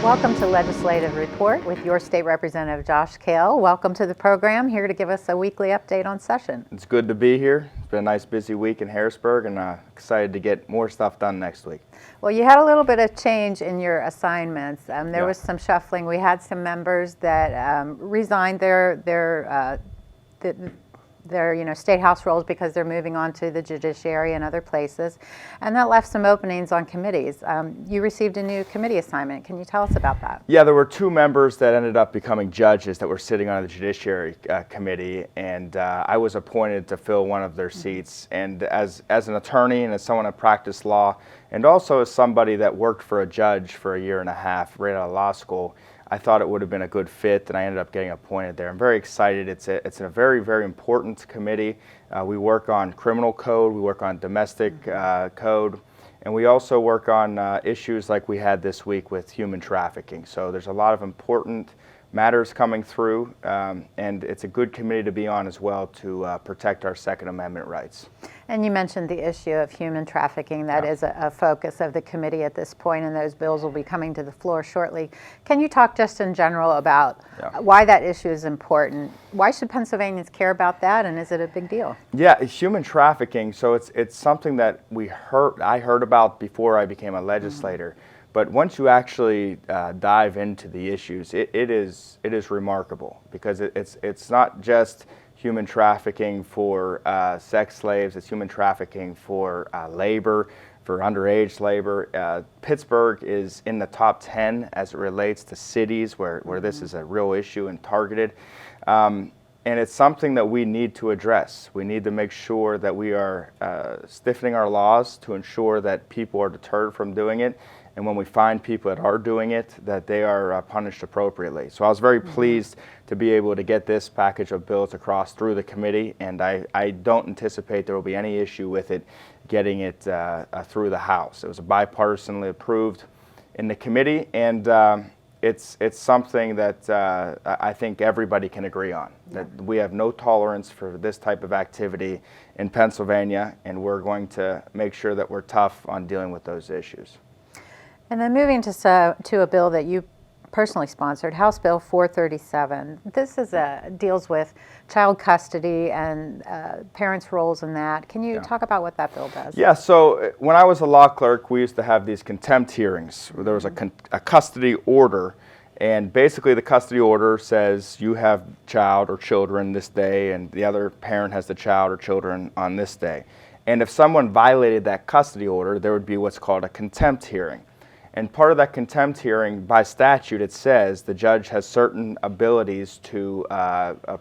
Welcome to Legislative Report with your State Representative Josh Kail. Welcome to the program, here to give us a weekly update on session. It's good to be here. It's been a nice busy week in Harrisburg, and excited to get more stuff done next week. Well, you had a little bit of change in your assignments. There was some shuffling. We had some members that resigned their state house roles because they're moving on to the judiciary and other places, and that left some openings on committees. You received a new committee assignment. Can you tell us about that? Yeah, there were two members that ended up becoming judges that were sitting on the judiciary committee, and I was appointed to fill one of their seats. And as an attorney and as someone that practiced law, and also as somebody that worked for a judge for a year and a half right out of law school, I thought it would have been a good fit, and I ended up getting appointed there. I'm very excited. It's a very, very important committee. We work on criminal code, we work on domestic code, and we also work on issues like we had this week with human trafficking. So there's a lot of important matters coming through, and it's a good committee to be on as well to protect our Second Amendment rights. And you mentioned the issue of human trafficking. That is a focus of the committee at this point, and those bills will be coming to the floor shortly. Can you talk just in general about why that issue is important? Why should Pennsylvanians care about that, and is it a big deal? Yeah, human trafficking, so it's something that I heard about before I became a legislator. But once you actually dive into the issues, it is remarkable, because it's not just human trafficking for sex slaves. It's human trafficking for labor, for underage labor. Pittsburgh is in the top 10 as it relates to cities where this is a real issue and targeted. And it's something that we need to address. We need to make sure that we are stiffening our laws to ensure that people are deterred from doing it. And when we find people that are doing it, that they are punished appropriately. So I was very pleased to be able to get this package of bills across through the committee, and I don't anticipate there will be any issue with it getting it through the House. It was bipartisanly approved in the committee, and it's something that I think everybody can agree on, that we have no tolerance for this type of activity in Pennsylvania, and we're going to make sure that we're tough on dealing with those issues. And then moving to a bill that you personally sponsored, House Bill 437. This deals with child custody and parents' roles in that. Can you talk about what that bill does? Yeah, so when I was a law clerk, we used to have these contempt hearings where there was a custody order, and basically the custody order says you have child or children this day, and the other parent has the child or children on this day. And if someone violated that custody order, there would be what's called a contempt hearing. And part of that contempt hearing, by statute, it says the judge has certain abilities to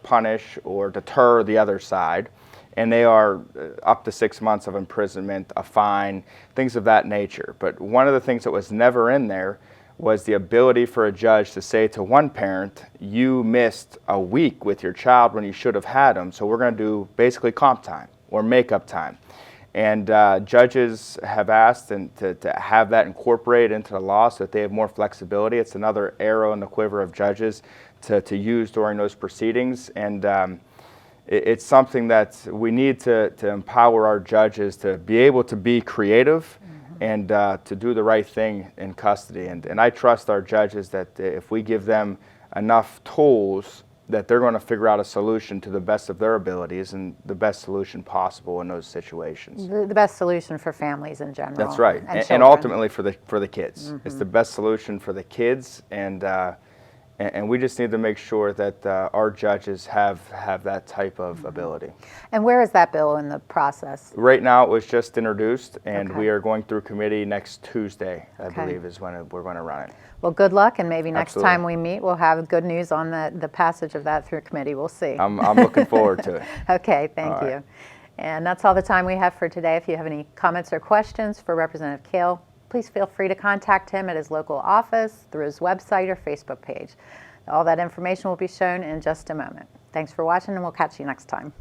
punish or deter the other side, and they are up to 6 months of imprisonment, a fine, things of that nature. But one of the things that was never in there was the ability for a judge to say to one parent, you missed a week with your child when you should have had them, so we're going to do basically comp time or makeup time. And judges have asked to have that incorporated into the law so that they have more flexibility. It's another arrow in the quiver of judges to use during those proceedings. And it's something that we need to empower our judges to be able to be creative and to do the right thing in custody. And I trust our judges that if we give them enough tools, that they're going to figure out a solution to the best of their abilities and the best solution possible in those situations. The best solution for families in general. That's right, and ultimately for the kids. It's the best solution for the kids, and we just need to make sure that our judges have that type of ability. And where is that bill in the process? Right now it was just introduced, and we are going through committee next Tuesday, I believe, is when we're going to run it. Well, good luck, and maybe next time we meet, we'll have good news on the passage of that through committee. We'll see. I'm looking forward to it. Okay, thank you. And that's all the time we have for today. If you have any comments or questions for Representative Kail, please feel free to contact him at his local office, through his website or Facebook page. All that information will be shown in just a moment. Thanks for watching, and we'll catch you next time.